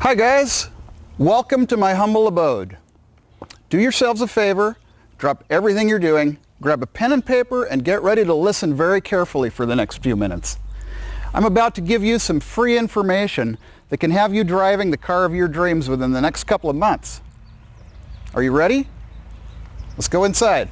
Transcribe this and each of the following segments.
Hi guys, welcome to my humble abode. Do yourselves a favor, drop everything you're doing, grab a pen and paper, and get ready to listen very carefully for the next few minutes. I'm about to give you some free information that can have you driving the car of your dreams within the next couple of months. Are you ready? Let's go inside.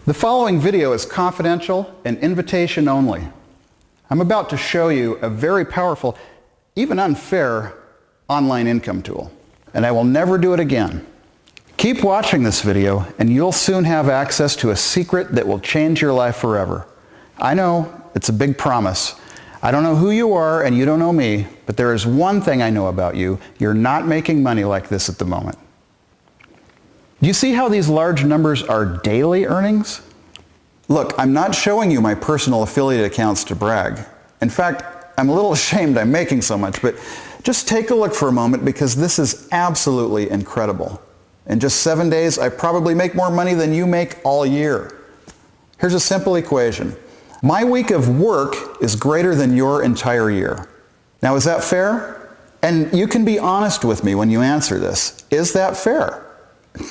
The following video is confidential and invitation only. I'm about to show you a very powerful, even unfair, online income tool, and I will never do it again. Keep watching this video and you'll soon have access to a secret that will change your life forever. I know it's a big promise. I don't know who you are and you don't know me, but there is one thing I know about you. You're not making money like this at the moment. Do you see how these large numbers are daily earnings? Look, I'm not showing you my personal affiliate accounts to brag. In fact, I'm a little ashamed I'm making so much, but just take a look for a moment because this is absolutely incredible. In just 7 days, I probably make more money than you make all year. Here's a simple equation. My week of work is greater than your entire year. Now, is that fair? And you can be honest with me when you answer this. Is that fair?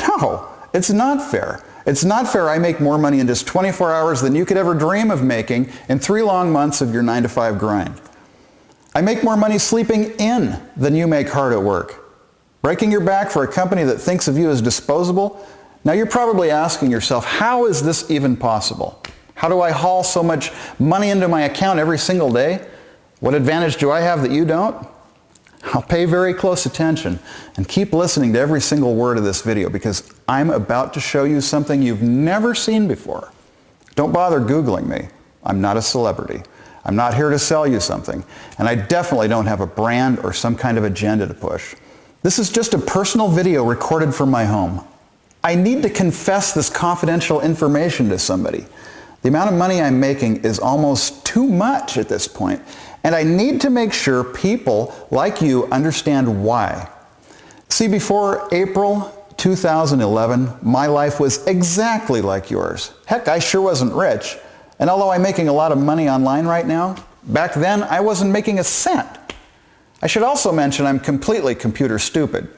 No, it's not fair. It's not fair I make more money in just 24 hours than you could ever dream of making in 3 long months of your 9-to-5 grind. I make more money sleeping in than you make hard at work. Breaking your back for a company that thinks of you as disposable? Now you're probably asking yourself, how is this even possible? How do I haul so much money into my account every single day? What advantage do I have that you don't? I'll pay very close attention and keep listening to every single word of this video because I'm about to show you something you've never seen before. Don't bother Googling me. I'm not a celebrity. I'm not here to sell you something, and I definitely don't have a brand or some kind of agenda to push. This is just a personal video recorded from my home. I need to confess this confidential information to somebody. The amount of money I'm making is almost too much at this point. And I need to make sure people like you understand why. See, before April 2011, my life was exactly like yours. Heck, I sure wasn't rich. And although I'm making a lot of money online right now, back then I wasn't making a cent. I should also mention I'm completely computer stupid.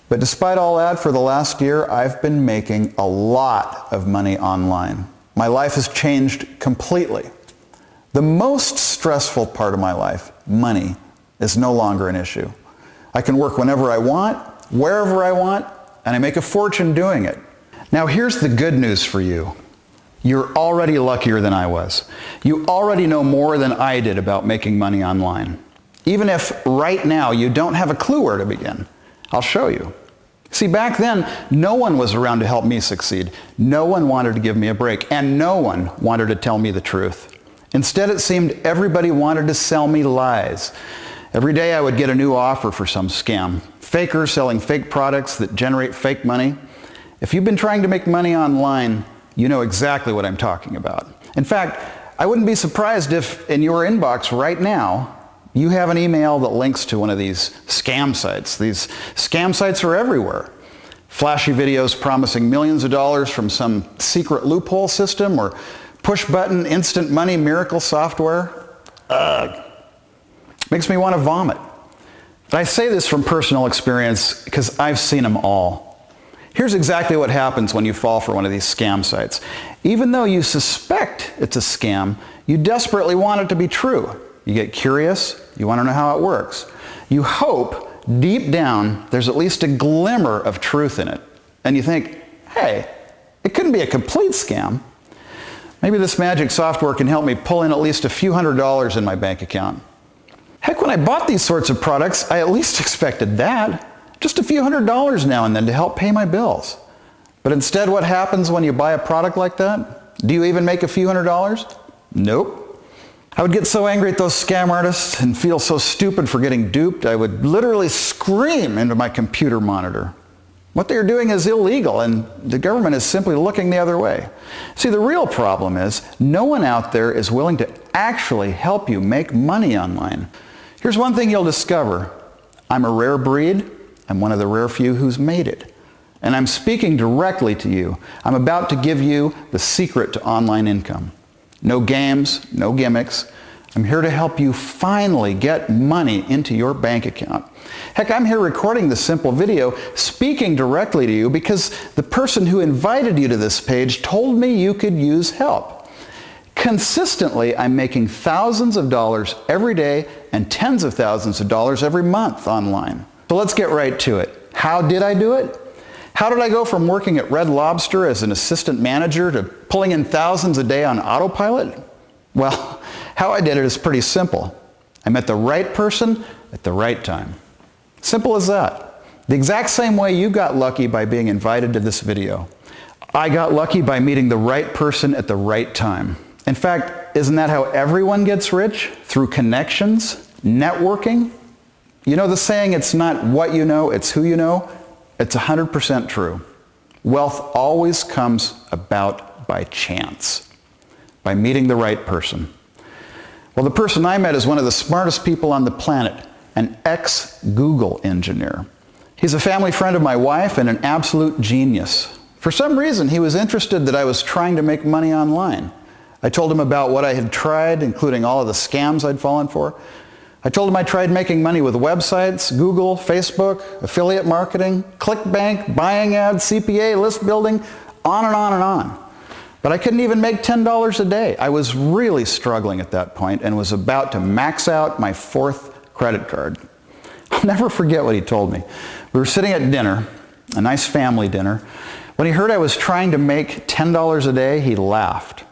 But despite all that, for the last year, I've been making a lot of money online. My life has changed completely. The most stressful part of my life, money, is no longer an issue. I can work whenever I want, wherever I want, and I make a fortune doing it. Now here's the good news for you. You're already luckier than I was. You already know more than I did about making money online. Even if right now you don't have a clue where to begin, I'll show you. See, back then, no one was around to help me succeed. No one wanted to give me a break, and no one wanted to tell me the truth. Instead, it seemed everybody wanted to sell me lies. Every day I would get a new offer for some scam. Fakers selling fake products that generate fake money. If you've been trying to make money online, you know exactly what I'm talking about. In fact, I wouldn't be surprised if in your inbox right now, you have an email that links to one of these scam sites. These scam sites are everywhere. Flashy videos promising millions of dollars from some secret loophole system or push-button instant money miracle software. Makes me want to vomit. But I say this from personal experience because I've seen them all. Here's exactly what happens when you fall for one of these scam sites. Even though you suspect it's a scam, you desperately want it to be true. You get curious, you want to know how it works. You hope deep down there's at least a glimmer of truth in it. And you think, hey, it couldn't be a complete scam. Maybe this magic software can help me pull in at least a few $100s in my bank account. Heck, when I bought these sorts of products, I at least expected that. Just a few $100s now and then to help pay my bills. But instead, what happens when you buy a product like that? Do you even make a few $100s? Nope. I would get so angry at those scam artists and feel so stupid for getting duped, I would literally scream into my computer monitor. What they're doing is illegal, and the government is simply looking the other way. See, the real problem is no one out there is willing to actually help you make money online. Here's one thing you'll discover. I'm a rare breed. I'm one of the rare few who's made it. And I'm speaking directly to you. I'm about to give you the secret to online income. No games, no gimmicks. I'm here to help you finally get money into your bank account. Heck, I'm here recording this simple video, speaking directly to you because the person who invited you to this page told me you could use help. Consistently, I'm making thousands of dollars every day and tens of thousands of dollars every month online. So let's get right to it. How did I do it? How did I go from working at Red Lobster as an assistant manager to pulling in thousands a day on autopilot? Well, how I did it is pretty simple. I met the right person at the right time. Simple as that. The exact same way you got lucky by being invited to this video. I got lucky by meeting the right person at the right time. In fact, isn't that how everyone gets rich? Through connections, networking? You know the saying, it's not what you know, it's who you know? It's 100% true. Wealth always comes about by chance, by meeting the right person. Well, the person I met is one of the smartest people on the planet, an ex-Google engineer. He's a family friend of my wife and an absolute genius. For some reason, he was interested that I was trying to make money online. I told him about what I had tried, including all of the scams I'd fallen for. I told him I tried making money with websites, Google, Facebook, affiliate marketing, ClickBank, buying ads, CPA, list building, on and on and on. But I couldn't even make $10 a day. I was really struggling at that point and was about to max out my 4th credit card. I'll never forget what he told me. We were sitting at dinner, a nice family dinner. When he heard I was trying to make $10 a day, he laughed.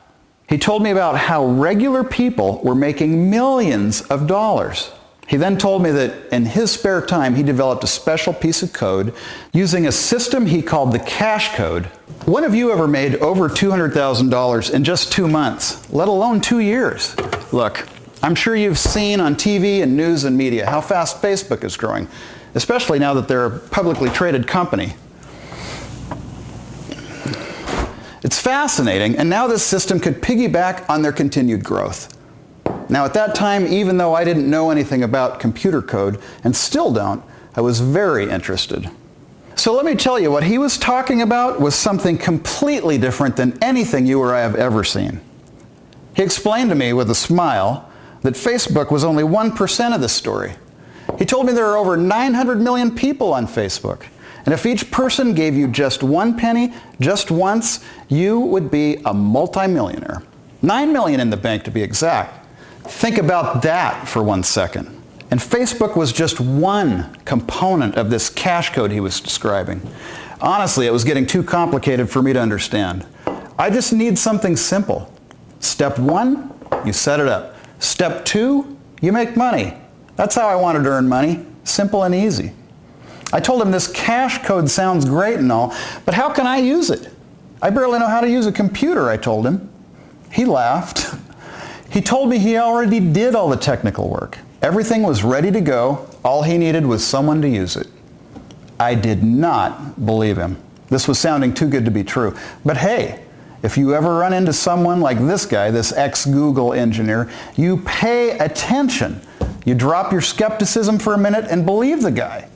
He told me about how regular people were making millions of dollars. He then told me that in his spare time, he developed a special piece of code using a system he called the cash code. When have you ever made over $200,000 in just 2 months, let alone 2 years? Look, I'm sure you've seen on TV and news and media how fast Facebook is growing, especially now that they're a publicly traded company. It's fascinating, and now this system could piggyback on their continued growth. Now at that time, even though I didn't know anything about computer code, and still don't, I was very interested. So let me tell you, what he was talking about was something completely different than anything you or I have ever seen. He explained to me with a smile that Facebook was only 1% of the story. He told me there are over 900 million people on Facebook. And if each person gave you just 1 penny, just once, you would be a multimillionaire. 9 million in the bank to be exact. Think about that for 1 second. And Facebook was just one component of this cash code he was describing. Honestly, it was getting too complicated for me to understand. I just need something simple. Step 1, you set it up. Step 2, you make money. That's how I wanted to earn money. Simple and easy. I told him this cash code sounds great and all, but how can I use it? I barely know how to use a computer, I told him. He laughed. He told me he already did all the technical work. Everything was ready to go. All he needed was someone to use it. I did not believe him. This was sounding too good to be true. But hey, if you ever run into someone like this guy, this ex-Google engineer, you pay attention. You drop your skepticism for a minute and believe the guy.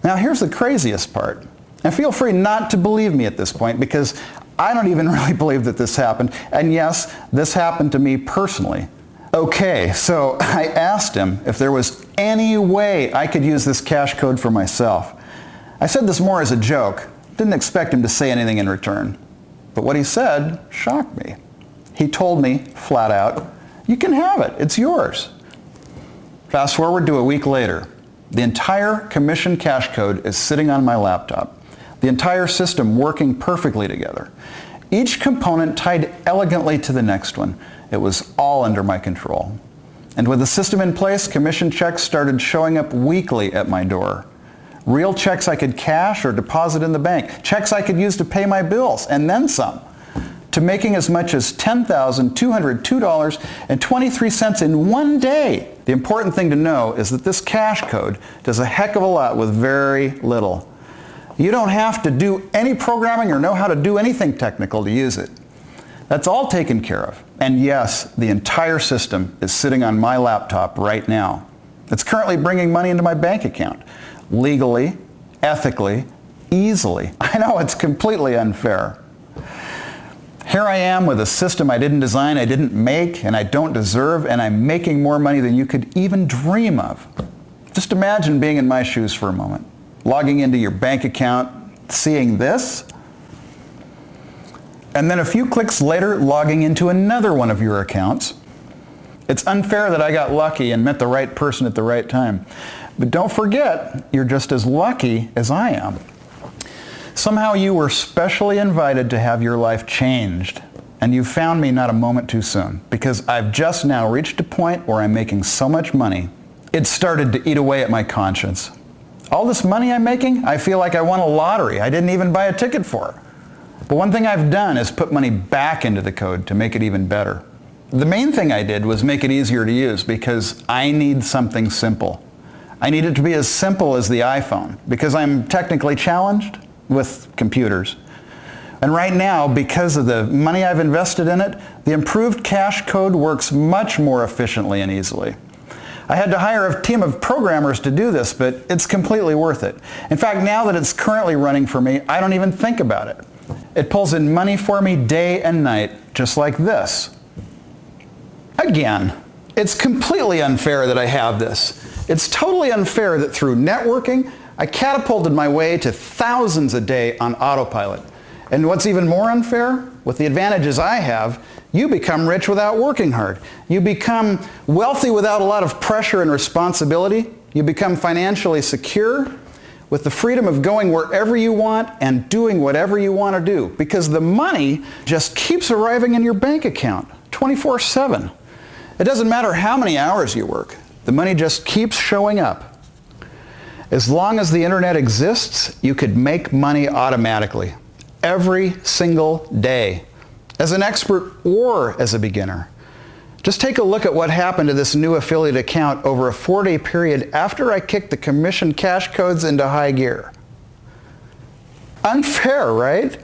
Now here's the craziest part. And feel free not to believe me at this point because I don't even really believe that this happened. And yes, this happened to me personally. Okay, so I asked him if there was any way I could use this cash code for myself. I said this more as a joke. Didn't expect him to say anything in return. But what he said shocked me. He told me flat out, "You can have it, it's yours." Fast forward to a week later. The entire commission cash code is sitting on my laptop. The entire system working perfectly together. Each component tied elegantly to the next one. It was all under my control. And with the system in place, commission checks started showing up weekly at my door. Real checks I could cash or deposit in the bank. Checks I could use to pay my bills, and then some. To making as much as $10,202.23 in 1 day. The important thing to know is that this cash code does a heck of a lot with very little. You don't have to do any programming or know how to do anything technical to use it. That's all taken care of. And yes, the entire system is sitting on my laptop right now. It's currently bringing money into my bank account. Legally, ethically, easily. I know it's completely unfair. Here I am with a system I didn't design, I didn't make, and I don't deserve, and I'm making more money than you could even dream of. Just imagine being in my shoes for a moment. Logging into your bank account, seeing this, and then a few clicks later, logging into another one of your accounts. It's unfair that I got lucky and met the right person at the right time. But don't forget, you're just as lucky as I am. Somehow you were specially invited to have your life changed, and you found me not a moment too soon, because I've just now reached a point where I'm making so much money, it started to eat away at my conscience. All this money I'm making, I feel like I won a lottery I didn't even buy a ticket for. But one thing I've done is put money back into the code to make it even better. The main thing I did was make it easier to use, because I need something simple. I need it to be as simple as the iPhone, because I'm technically challenged with computers. And right now, because of the money I've invested in it, the improved cache code works much more efficiently and easily. I had to hire a team of programmers to do this, but it's completely worth it. In fact, now that it's currently running for me, I don't even think about it. It pulls in money for me day and night, just like this. Again, it's completely unfair that I have this. It's totally unfair that through networking, I catapulted my way to thousands a day on autopilot. And what's even more unfair, with the advantages I have, you become rich without working hard. You become wealthy without a lot of pressure and responsibility. You become financially secure with the freedom of going wherever you want and doing whatever you want to do, because the money just keeps arriving in your bank account 24/7. It doesn't matter how many hours you work. The money just keeps showing up. As long as the internet exists, you could make money automatically, every single day, as an expert or as a beginner. Just take a look at what happened to this new affiliate account over a 4-day period after I kicked the commission cache codes into high gear. Unfair, right?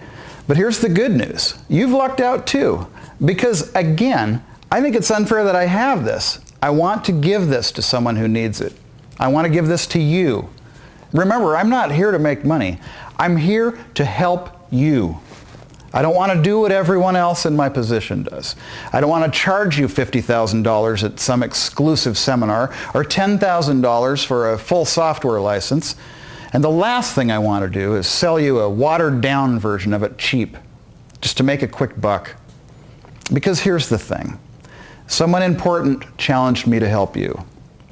But here's the good news. You've lucked out too, because again, I think it's unfair that I have this. I want to give this to someone who needs it. I want to give this to you. Remember, I'm not here to make money. I'm here to help you. I don't want to do what everyone else in my position does. I don't want to charge you $50,000 at some exclusive seminar or $10,000 for a full software license. And the last thing I want to do is sell you a watered down version of it cheap, just to make a quick buck. Because here's the thing. Someone important challenged me to help you.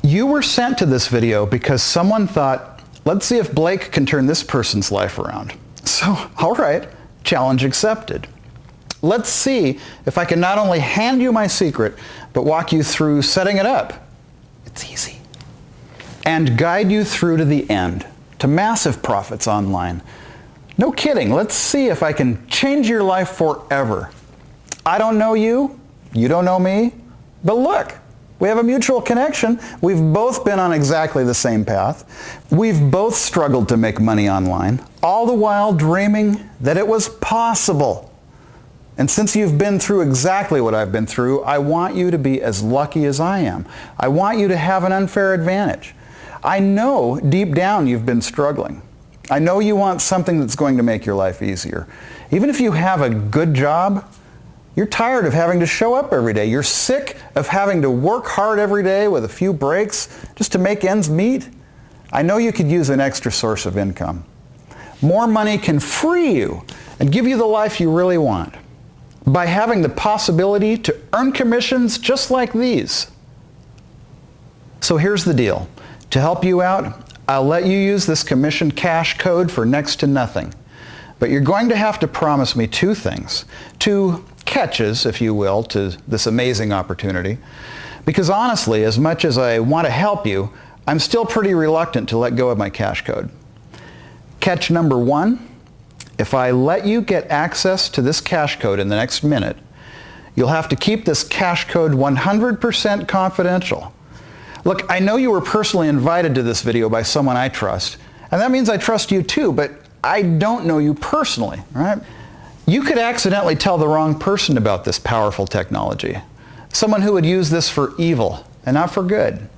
You were sent to this video because someone thought, let's see if Blake can turn this person's life around. So, all right, challenge accepted. Let's see if I can not only hand you my secret, but walk you through setting it up. It's easy. And guide you through to the end, to massive profits online. No kidding, let's see if I can change your life forever. I don't know you, you don't know me, but look, we have a mutual connection. We've both been on exactly the same path. We've both struggled to make money online, all the while dreaming that it was possible. And since you've been through exactly what I've been through, I want you to be as lucky as I am. I want you to have an unfair advantage. I know deep down you've been struggling. I know you want something that's going to make your life easier. Even if you have a good job, you're tired of having to show up every day. You're sick of having to work hard every day with a few breaks just to make ends meet. I know you could use an extra source of income. More money can free you and give you the life you really want by having the possibility to earn commissions just like these. So here's the deal. To help you out, I'll let you use this commission cache code for next to nothing. But you're going to have to promise me two things. Two catches, if you will, to this amazing opportunity. Because honestly, as much as I want to help you, I'm still pretty reluctant to let go of my cache code. Catch number one, if I let you get access to this cache code in the next minute, you'll have to keep this cache code 100% confidential. Look, I know you were personally invited to this video by someone I trust, and that means I trust you too, but I don't know you personally, right? You could accidentally tell the wrong person about this powerful technology. Someone who would use this for evil and not for good.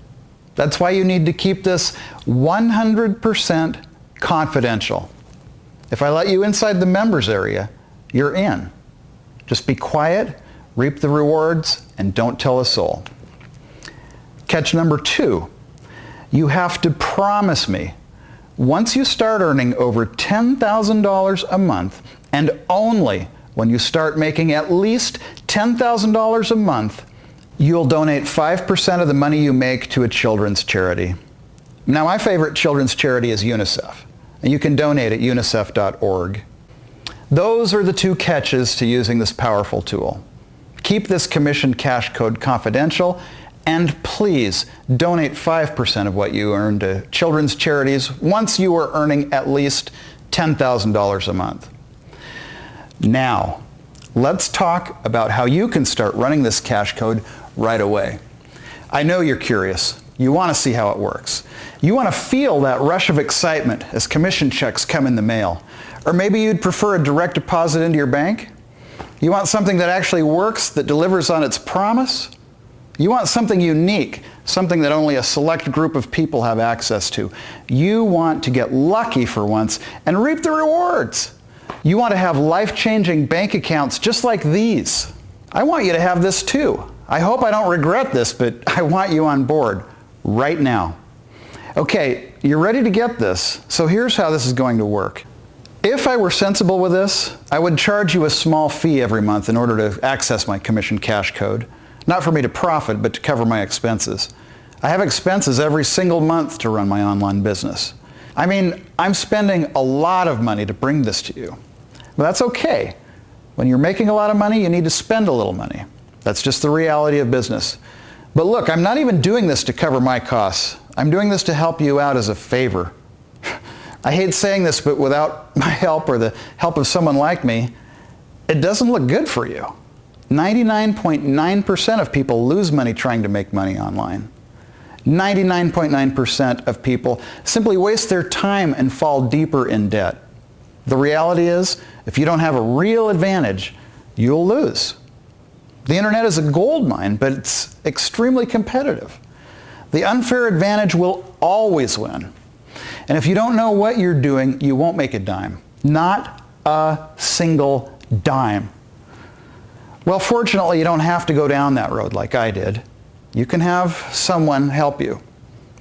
That's why you need to keep this 100% confidential. If I let you inside the members area, you're in. Just be quiet, reap the rewards, and don't tell a soul. Catch number 2. You have to promise me, once you start earning over $10,000 a month, and only when you start making at least $10,000 a month, you'll donate 5% of the money you make to a children's charity. Now, my favorite children's charity is UNICEF, and you can donate at unicef.org. Those are the 2 catches to using this powerful tool. Keep this commission cash code confidential, and please donate 5% of what you earn to children's charities once you are earning at least $10,000 a month. Now, let's talk about how you can start running this cash code right away. I know you're curious. You want to see how it works. You want to feel that rush of excitement as commission checks come in the mail. Or maybe you'd prefer a direct deposit into your bank. You want something that actually works, that delivers on its promise. You want something unique, something that only a select group of people have access to. You want to get lucky for once and reap the rewards. You want to have life-changing bank accounts just like these. I want you to have this too. I hope I don't regret this, but I want you on board right now. Okay, you're ready to get this, so here's how this is going to work. If I were sensible with this, I would charge you a small fee every month in order to access my commission cash code. Not for me to profit, but to cover my expenses. I have expenses every single month to run my online business. I mean, I'm spending a lot of money to bring this to you. But that's okay. When you're making a lot of money, you need to spend a little money. That's just the reality of business. But look, I'm not even doing this to cover my costs. I'm doing this to help you out as a favor. I hate saying this, but without my help or the help of someone like me, it doesn't look good for you. 99.9% of people lose money trying to make money online. 99.9% of people simply waste their time and fall deeper in debt. The reality is, if you don't have a real advantage, you'll lose. The internet is a gold mine, but it's extremely competitive. The unfair advantage will always win. And if you don't know what you're doing, you won't make a dime. Not a single dime. Well, fortunately, you don't have to go down that road like I did. You can have someone help you.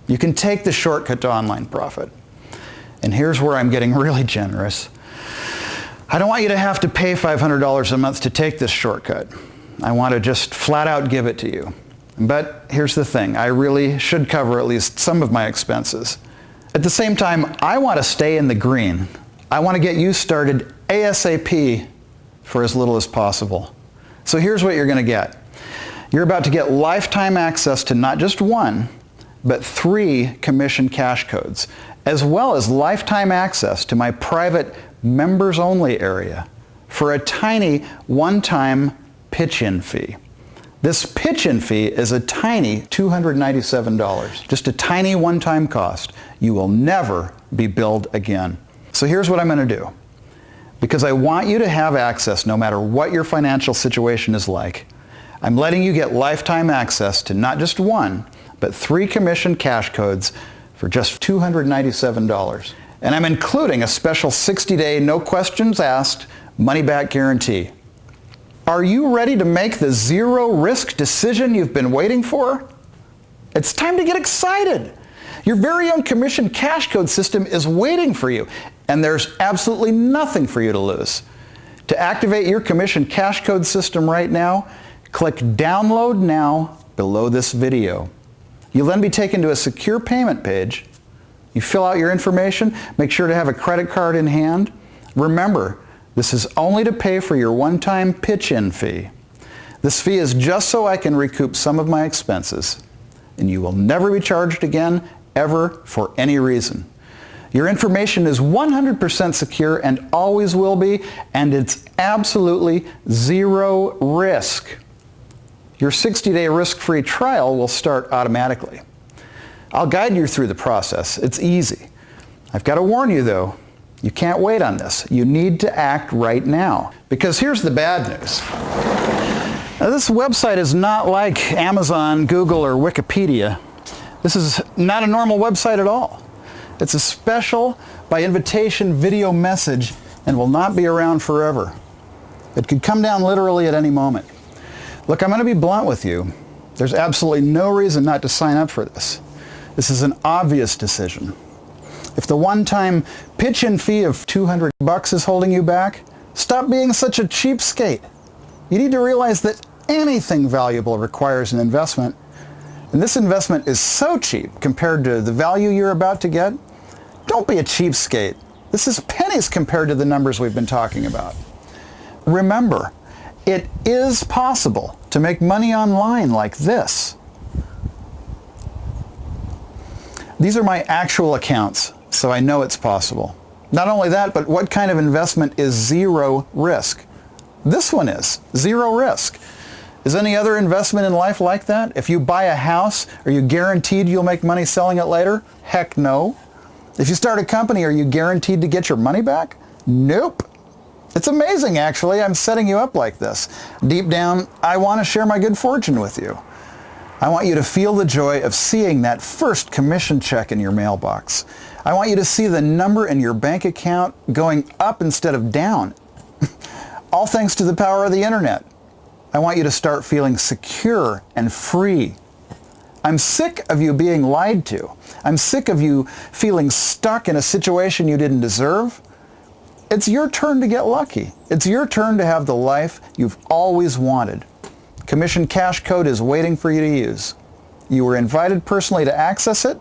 You can take the shortcut to online profit. And here's where I'm getting really generous. I don't want you to have to pay $500 a month to take this shortcut. I want to just flat out give it to you. But here's the thing, I really should cover at least some of my expenses. At the same time, I want to stay in the green. I want to get you started ASAP for as little as possible. So here's what you're going to get. You're about to get lifetime access to not just 1, but 3 commission cash codes, as well as lifetime access to my private members-only area for a tiny one-time pitch-in fee. This pitch-in fee is a tiny $297, just a tiny one-time cost. You will never be billed again. So here's what I'm going to do. Because I want you to have access no matter what your financial situation is like, I'm letting you get lifetime access to not just 1, but 3 commission cash codes for just $297. And I'm including a special 60-day, no questions asked, money-back guarantee. Are you ready to make the zero-risk decision you've been waiting for? It's time to get excited. Your very own commission cash code system is waiting for you, and there's absolutely nothing for you to lose. To activate your commission cash code system right now, click Download Now below this video. You'll then be taken to a secure payment page. You fill out your information, make sure to have a credit card in hand. Remember, this is only to pay for your one-time pitch-in fee. This fee is just so I can recoup some of my expenses, and you will never be charged again, ever, for any reason. Your information is 100% secure and always will be, and it's absolutely zero risk. Your 60-day risk-free trial will start automatically. I'll guide you through the process. It's easy. I've got to warn you though, you can't wait on this. You need to act right now. Because here's the bad news. Now, this website is not like Amazon, Google, or Wikipedia. This is not a normal website at all. It's a special by invitation video message and will not be around forever. It could come down literally at any moment. Look, I'm going to be blunt with you. There's absolutely no reason not to sign up for this. This is an obvious decision. If the one-time pitch-in fee of $200 is holding you back, stop being such a cheapskate. You need to realize that anything valuable requires an investment. And this investment is so cheap compared to the value you're about to get. Don't be a cheapskate. This is pennies compared to the numbers we've been talking about. Remember, it is possible to make money online like this. These are my actual accounts, so I know it's possible. Not only that, but what kind of investment is zero risk? This one is zero risk. Is any other investment in life like that? If you buy a house, are you guaranteed you'll make money selling it later? Heck no. If you start a company, are you guaranteed to get your money back? Nope. It's amazing, actually. I'm setting you up like this. Deep down, I want to share my good fortune with you. I want you to feel the joy of seeing that first commission check in your mailbox. I want you to see the number in your bank account going up instead of down. All thanks to the power of the internet. I want you to start feeling secure and free. I'm sick of you being lied to. I'm sick of you feeling stuck in a situation you didn't deserve. It's your turn to get lucky. It's your turn to have the life you've always wanted. Commission Cash Code is waiting for you to use. You were invited personally to access it.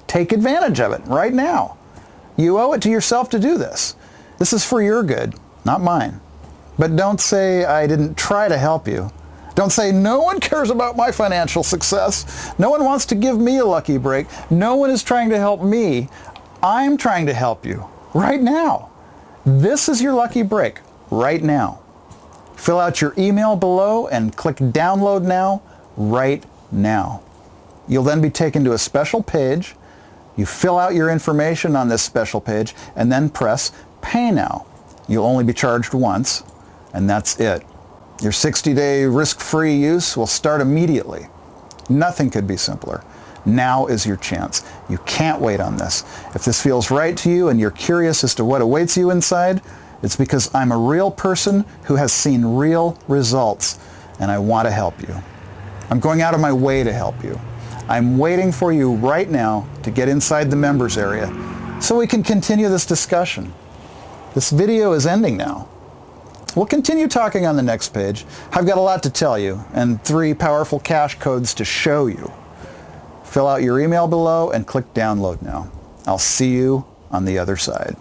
Take advantage of it right now. You owe it to yourself to do this. This is for your good, not mine. But don't say I didn't try to help you. Don't say no one cares about my financial success. No one wants to give me a lucky break. No one is trying to help me. I'm trying to help you right now. This is your lucky break right now. Fill out your email below and click download now right now. You'll then be taken to a special page. You fill out your information on this special page and then press pay now. You'll only be charged once. And that's it. Your 60-day risk-free use will start immediately. Nothing could be simpler. Now is your chance. You can't wait on this. If this feels right to you and you're curious as to what awaits you inside, it's because I'm a real person who has seen real results, and I want to help you. I'm going out of my way to help you. I'm waiting for you right now to get inside the members area so we can continue this discussion. This video is ending now. We'll continue talking on the next page. I've got a lot to tell you and 3 powerful cash codes to show you. Fill out your email below and click download now. I'll see you on the other side.